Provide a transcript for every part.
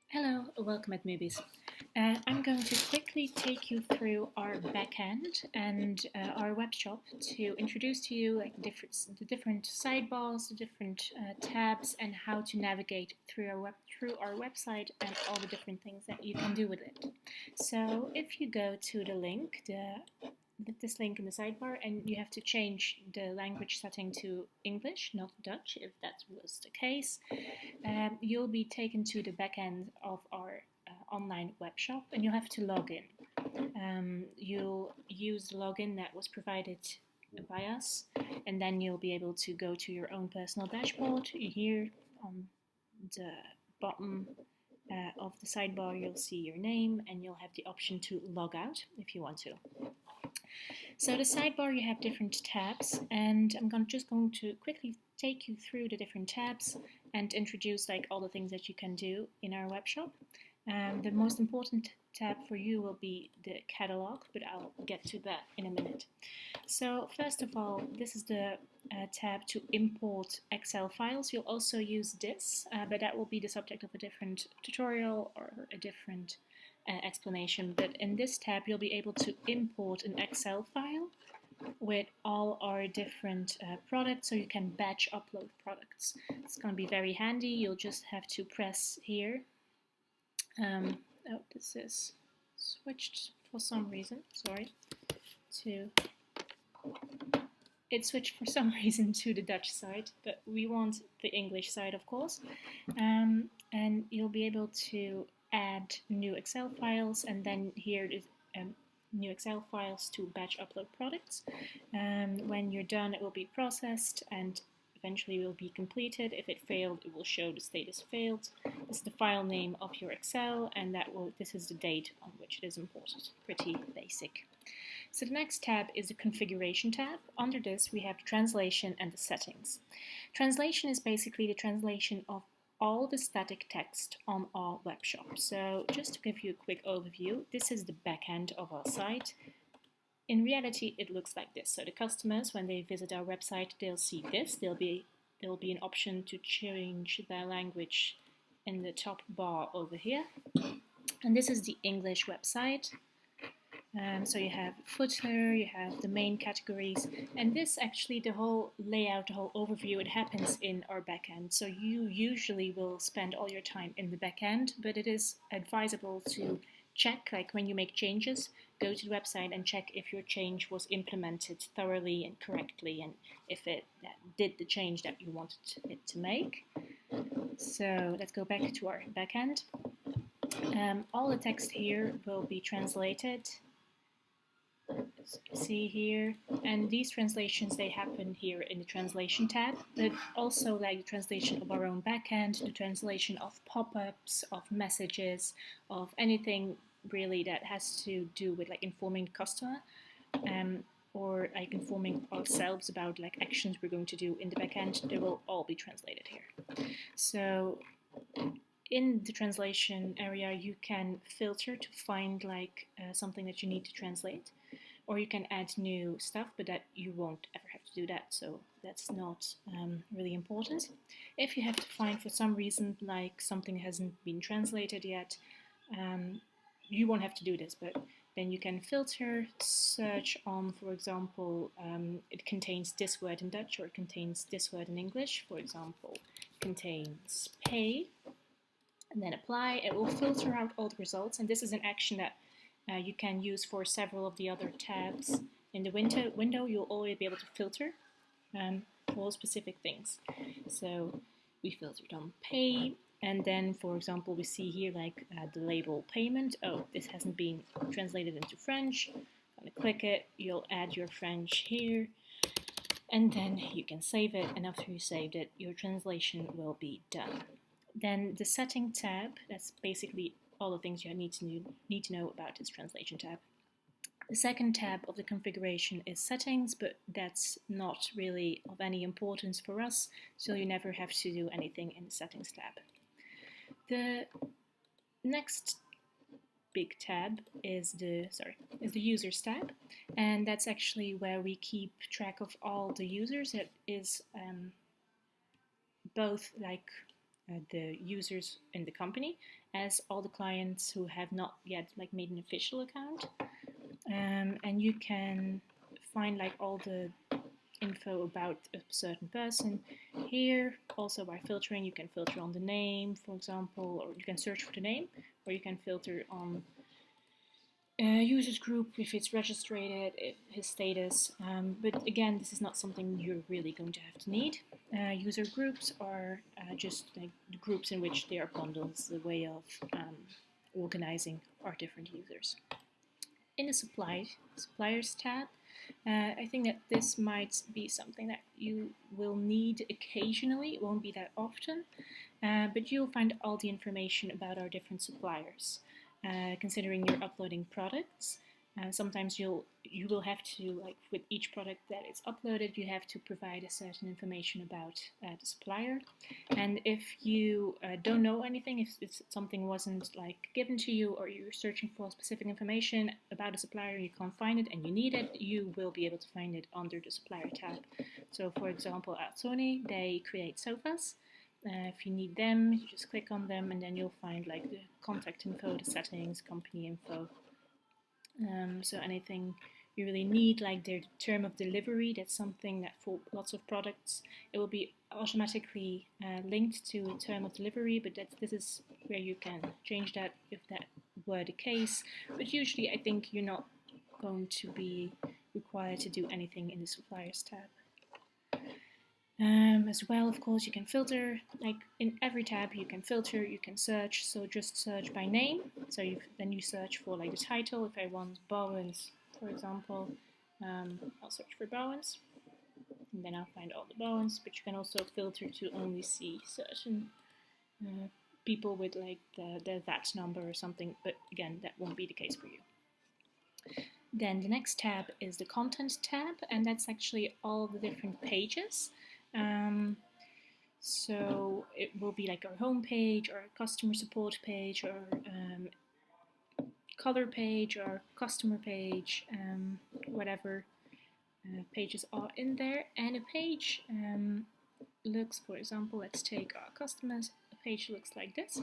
Hello, welcome at Movies. I'm going to quickly take you through our backend and our web shop to introduce to you like the different sidebars, the different tabs, and how to navigate through our website and all the different things that you can do with it. So if you go to the link, this link in the sidebar, and you have to change the language setting to English, not Dutch, if that was the case. You'll be taken to the back end of our online web shop, and you'll have to log in. You'll use the login that was provided by us, and then you'll be able to go to your own personal dashboard. Here on the bottom of the sidebar, you'll see your name, and you'll have the option to log out if you want to. So the sidebar, you have different tabs, and I'm just going to quickly take you through the different tabs and introduce like all the things that you can do in our web shop. The most important tab for you will be the catalog, but I'll get to that in a minute. So first of all, this is the tab to import Excel files. You'll also use this, but that will be the subject of a different tutorial or a different explanation. But in this tab, you'll be able to import an Excel file with all our different products, so you can batch upload products. It's going to be very handy. You'll just have to press here. Oh, this is switched for some reason. Sorry. It switched for some reason to the Dutch side, but we want the English side, of course. And you'll be able to add new Excel files, and then here is new Excel files to batch upload products. When you're done, it will be processed and eventually will be completed. If it failed, it will show the status failed. This is the file name of your Excel, and this is the date on which it is imported. Pretty basic. So the next tab is the configuration tab. Under this, we have the translation and the settings. Translation is basically the translation of all the static text on our web shop. So just to give you a quick overview, this is the back end of our site. In reality, it looks like this. So the customers, when they visit our website, they'll see this. There'll be an option to change their language in the top bar over here. And this is the English website. So you have footer, you have the main categories, and this actually, the whole layout, the whole overview, it happens in our backend. So you usually will spend all your time in the backend, but it is advisable to check, like when you make changes, go to the website and check if your change was implemented thoroughly and correctly, and if it did the change that you wanted it to make. So let's go back to our backend. All the text here will be translated. See here, and these translations, they happen here in the translation tab, but also like the translation of our own backend, the translation of pop-ups, of messages, of anything really that has to do with like informing the customer, or like informing ourselves about like actions we're going to do in the backend. They will all be translated here. So in the translation area, you can filter to find like something that you need to translate, or you can add new stuff, but that you won't ever have to do that, so that's not really important. If you have to find for some reason like something hasn't been translated yet, you won't have to do this, but then you can filter, search on, for example, it contains this word in Dutch or it contains this word in English. For example, contains pay, and then apply. It will filter out all the results, and this is an action that you can use for several of the other tabs. In the window, you'll always be able to filter for specific things. So we filtered on pay, and then, for example, we see here like the label payment. Oh, this hasn't been translated into French. I'm gonna click it. You'll add your French here, and then you can save it. And after you saved it, your translation will be done. Then the setting tab. That's basically all the things you need to know about this translation tab. The second tab of the configuration is settings, but that's not really of any importance for us, so you never have to do anything in the settings tab. The next big tab is the users tab, and that's actually where we keep track of all the users. It is both like the users in the company as all the clients who have not yet like made an official account. And you can find like all the info about a certain person here. Also by filtering, you can filter on the name, for example, or you can search for the name, or you can filter on users group if it's registered, his status. But again, this is not something you're really going to have to need. User groups are just like the groups in which they are bundles, the way of organizing our different users. In the suppliers tab, I think that this might be something that you will need occasionally. It won't be that often, but you'll find all the information about our different suppliers. Considering you're uploading products, sometimes you will have to, like with each product that is uploaded, you have to provide a certain information about the supplier. And if you don't know anything, if something wasn't like given to you, or you're searching for specific information about a supplier, you can't find it and you need it, you will be able to find it under the supplier tab. So for example, at Sony, they create sofas. If you need them, you just click on them and then you'll find like the contact info, the settings, company info. So anything you really need, like their term of delivery, that's something that for lots of products, it will be automatically linked to a term of delivery, but this is where you can change that if that were the case. But usually I think you're not going to be required to do anything in the suppliers tab. As well, of course, you can filter, like in every tab you can filter, you can search, so just search by name. So then you search for like the title. If I want Bowens, for example, I'll search for Bowens, and then I'll find all the Bowens, but you can also filter to only see certain people with like the VAT number or something, but again, that won't be the case for you. Then the next tab is the content tab, and that's actually all the different pages. So it will be like our home page, or customer support page, or color page, or customer page, whatever pages are in there. And a page looks, for example, let's take our customers. A page looks like this.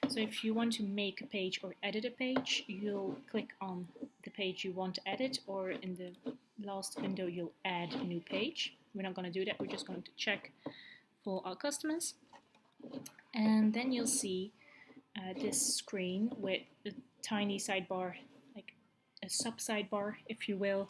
So if you want to make a page or edit a page, you'll click on the page you want to edit, or in the last window you'll add a new page. We're not going to do that, we're just going to check for our customers. And then you'll see this screen with a tiny sidebar, like a sub sidebar, if you will,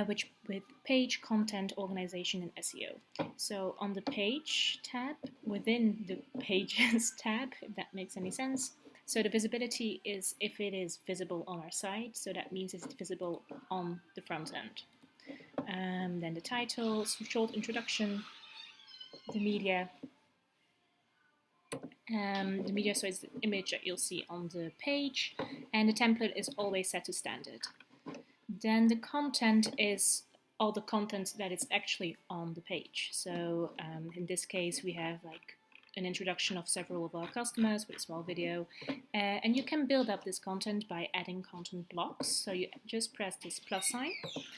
which with page, content, organization, and SEO. So on the page tab, within the pages tab, if that makes any sense. So the visibility is if it is visible on our site, so that means it's visible on the front end. Then the title, some short introduction, the media, so it's the image that you'll see on the page, and the template is always set to standard. Then the content is all the content that is actually on the page. So in this case, we have like an introduction of several of our customers with a small video, and you can build up this content by adding content blocks. So you just press this plus sign,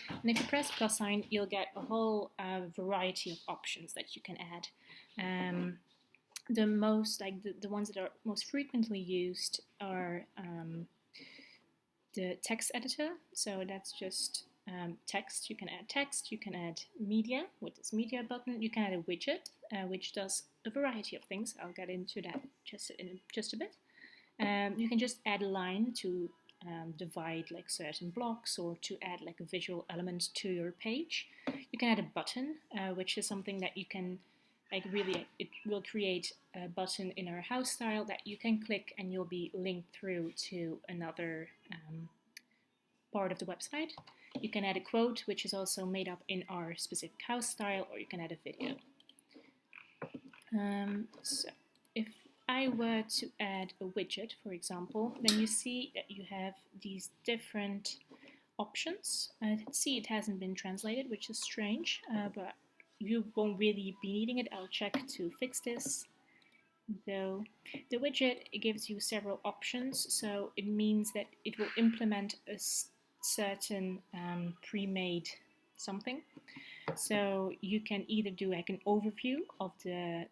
and if you press plus sign, you'll get a whole variety of options that you can add. The most, like the ones that are most frequently used are the text editor. So that's just text. You can add text, you can add media with this media button, you can add a widget which does a variety of things. I'll get into that in just a bit. You can just add a line to divide like certain blocks, or to add like a visual element to your page. You can add a button, which is something that you can like really, it will create a button in our house style that you can click and you'll be linked through to another part of the website. You can add a quote, which is also made up in our specific house style, or you can add a video. So if I were to add a widget, for example, then you see that you have these different options. Let's see, it hasn't been translated, which is strange, but you won't really be needing it. I'll check to fix this. Though the widget, it gives you several options, so it means that it will implement a certain pre-made something. So you can either do like an overview of the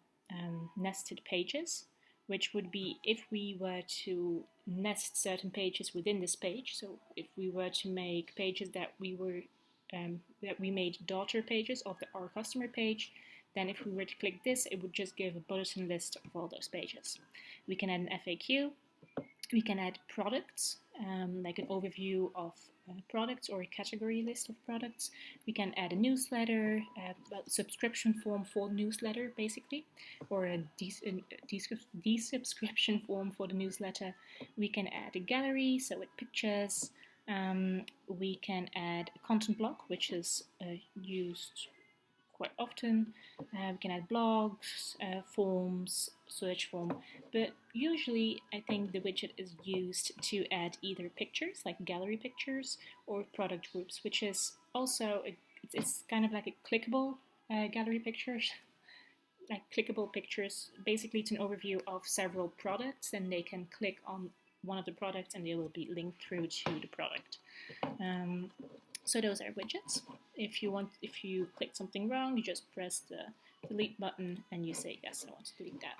nested pages, which would be if we were to nest certain pages within this page. So if we were to make pages that we made daughter pages of our customer page, then if we were to click this, it would just give a bulletin list of all those pages. We can add an FAQ. We can add products, like an overview of products or a category list of products. We can add a newsletter, a subscription form for newsletter, basically, or a desubscription form for the newsletter. We can add a gallery, so with pictures. We can add a content block, which is used quite often. We can add blogs, forms, search form, but usually I think the widget is used to add either pictures, like gallery pictures, or product groups, which is also, it's kind of like a clickable gallery pictures. Like clickable pictures, basically it's an overview of several products, and they can click on one of the products and they will be linked through to the product. So those are widgets. If you click something wrong, you just press the delete button and you say, yes, I want to delete that.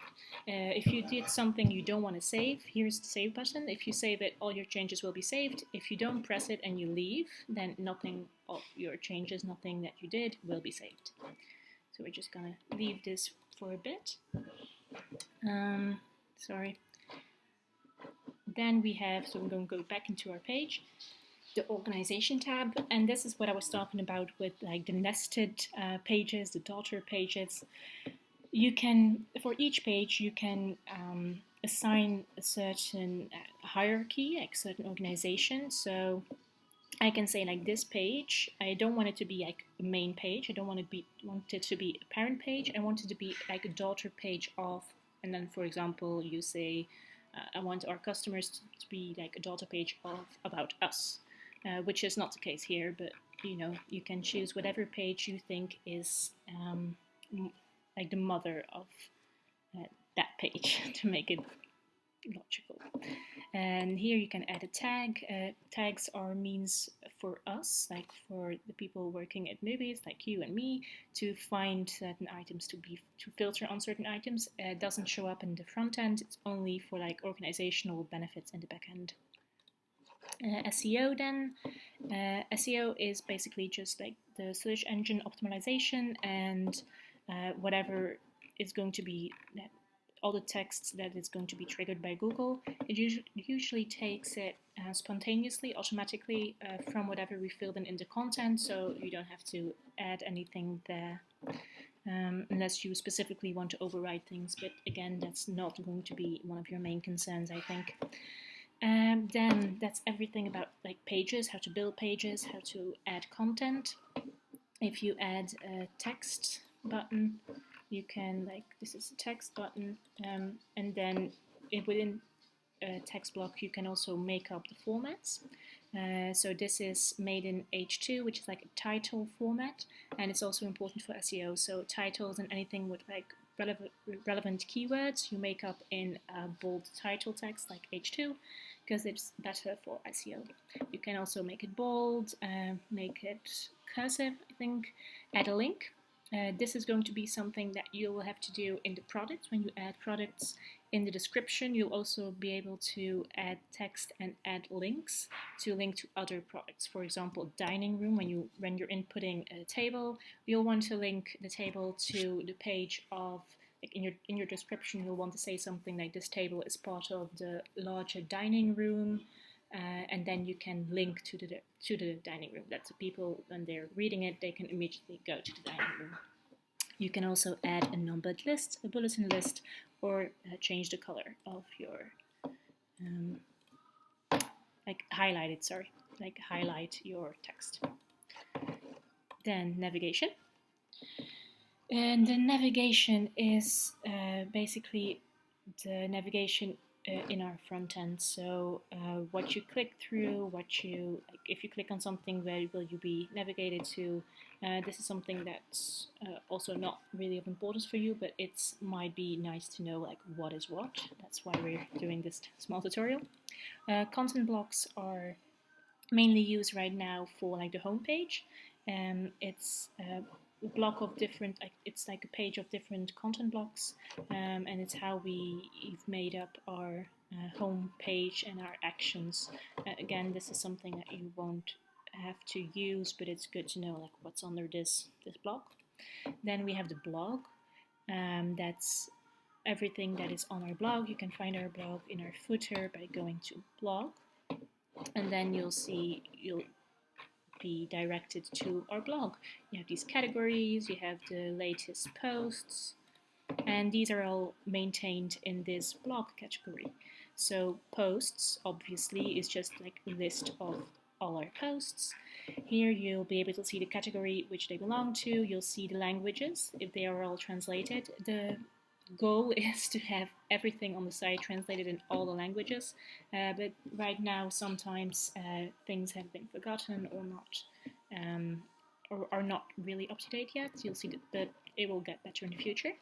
If you did something you don't want to save, here's the save button. If you save it, all your changes will be saved. If you don't press it and you leave, then nothing of your changes, nothing that you did will be saved. So we're just gonna leave this for a bit. Sorry. Then we have, so we're going to go back into our page, the organization tab, and this is what I was talking about with like the nested pages, the daughter pages. You can, for each page, you can assign a certain hierarchy, like a certain organization. So I can say like this page, I don't want it to be like a main page. I don't want it to be a parent page. I want it to be like a daughter page of, and then for example, you say, I want our customers to be like a daughter page of about us. Which is not the case here, but you know, you can choose whatever page you think is like the mother of that page to make it logical. And here you can add a tag. Tags are means for us, like for the people working at Movies, like you and me, to find certain items, to filter on certain items. It doesn't show up in the front end. It's only for like organizational benefits in the back end. SEO then. SEO is basically just like the search engine optimization and whatever is going to be, all the texts that is going to be triggered by Google. It usually takes it spontaneously, automatically from whatever we filled in the content, so you don't have to add anything there. Unless you specifically want to override things, but again, that's not going to be one of your main concerns, I think. Then that's everything about like pages, how to build pages, how to add content. If you add a text button, you can, like, this is a text button, and then within a text block you can also make up the formats. So this is made in H2, which is like a title format, and it's also important for SEO. So titles and anything with like relevant keywords you make up in a bold title text like H2, because it's better for SEO. You can also make it bold, make it cursive, I think, add a link. This is going to be something that you will have to do in the products. When you add products in the description, you'll also be able to add text and add links to link to other products. For example, dining room, when you're inputting a table, you'll want to link the table to the page of, like in your description, you'll want to say something like this table is part of the larger dining room, and then you can link to the dining room. That's the people, when they're reading it, they can immediately go to the dining room. You can also add a numbered list, a bulletin list, or change the color of your, highlight your text. Then navigation. And the navigation is basically the navigation in our front end. So what you click through, if you click on something, where will you be navigated to? This is something that's also not really of importance for you, but it might be nice to know like what is what. That's why we're doing this small tutorial. Content blocks are mainly used right now for like the home page. It's block of different, it's like a page of different content blocks, and it's how we've made up our home page and our actions. Again, this is something that you won't have to use, but it's good to know like what's under this block. Then we have the blog. That's everything that is on our blog. You can find our blog in our footer by going to blog, and then you'll be directed to our blog. You have these categories, you have the latest posts, and these are all maintained in this blog category. So posts obviously is just like a list of all our posts. Here you'll be able to see the category which they belong to. You'll see the languages if they are all translated. The goal is to have everything on the site translated in all the languages, but right now sometimes things have been forgotten or not, or are not really up to date yet. You'll see that it will get better in the future.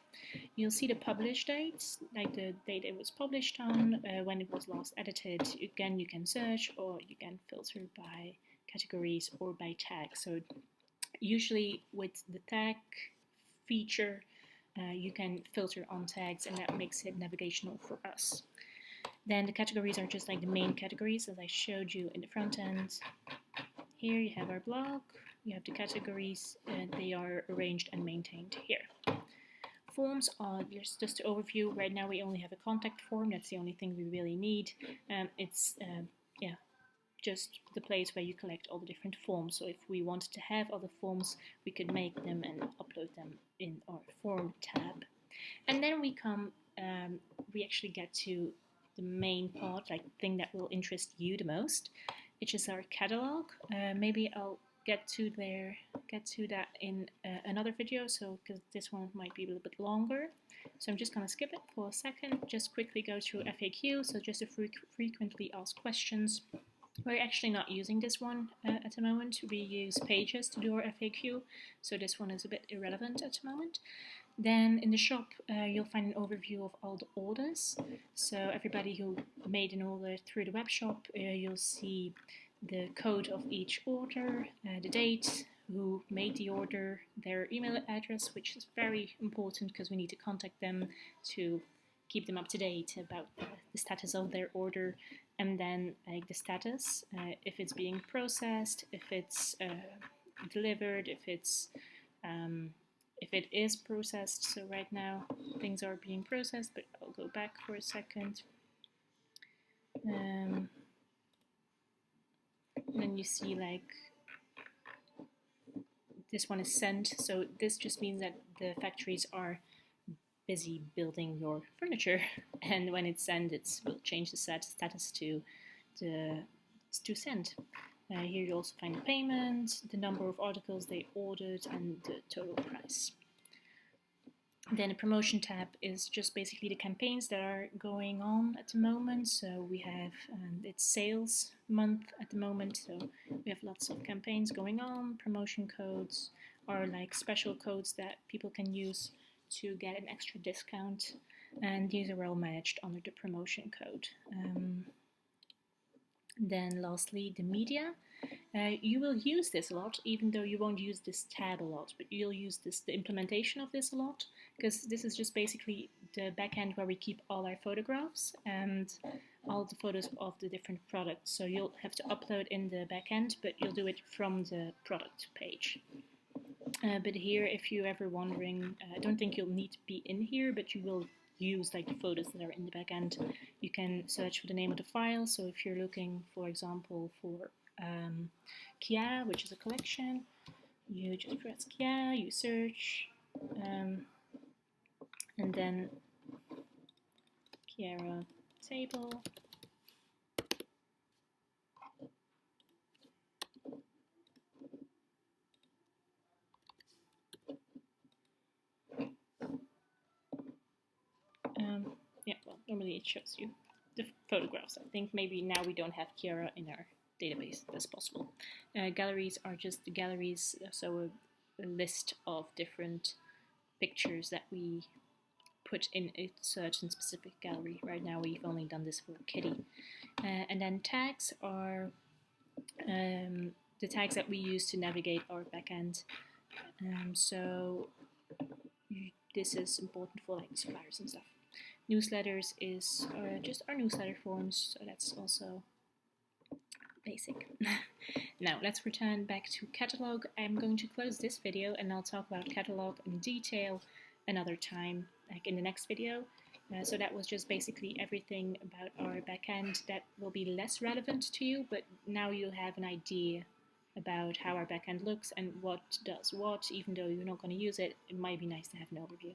You'll see the publish dates, like the date it was published on, when it was last edited. Again, you can search or you can filter by categories or by tags. So usually with the tag feature, you can filter on tags, and that makes it navigational for us. Then the categories are just like the main categories as I showed you in the front end. Here you have our blog, you have the categories, and they are arranged and maintained here. Forms are just to overview. Right now we only have a contact form, that's the only thing we really need. It's just the place where you collect all the different forms. So if we wanted to have other forms, we could make them and upload them in our form tab. And then we actually get to the main part, like the thing that will interest you the most, which is our catalog. Maybe I'll get to that in another video, so because this one might be a little bit longer. So I'm just going to skip it for a second, just quickly go through FAQ, so just a frequently asked questions. We're actually not using this one at the moment. We use Pages to do our FAQ, so this one is a bit irrelevant at the moment. Then in the shop, you'll find an overview of all the orders. So everybody who made an order through the web shop, you'll see the code of each order, the date, who made the order, their email address, which is very important because we need to contact them to keep them up to date about the status of their order, and then like the status, if it's being processed, if it's delivered, if it is processed. So right now things are being processed, but I'll go back for a second. And then you see like this one is sent, so this just means that the factories are busy building your furniture, and when it's sent, it will change the status to send. Here you also find the payment, the number of articles they ordered, and the total price. Then the promotion tab is just basically the campaigns that are going on at the moment. So we have, it's sales month at the moment, so we have lots of campaigns going on. Promotion codes are like special codes that people can use to get an extra discount, and these are all managed under the promotion code. Then lastly, the media. You will use this a lot, even though you won't use this tab a lot, but you'll use the implementation of this a lot, because this is just basically the backend where we keep all our photographs and all the photos of the different products. So you'll have to upload in the backend, but you'll do it from the product page. But here, if you're ever wondering, I don't think you'll need to be in here, but you will use like the photos that are in the backend. You can search for the name of the file. So if you're looking, for example, for Chiara, which is a collection, you just press Chiara, you search, and then Chiara table. Yeah, well, normally it shows you the photographs. I think maybe now we don't have Chiara in our database. That's possible. Galleries are just the galleries, so a list of different pictures that we put in a certain specific gallery. Right now we've only done this for Kitty. And then tags are the tags that we use to navigate our backend. So this is important for like suppliers and stuff. Newsletters is just our newsletter forms, so that's also basic. Now let's return back to catalog. I'm going to close this video and I'll talk about catalog in detail another time, like in the next video. So that was just basically everything about our backend that will be less relevant to you, but now you have an idea about how our backend looks and what does what. Even though you're not going to use it, it might be nice to have an overview.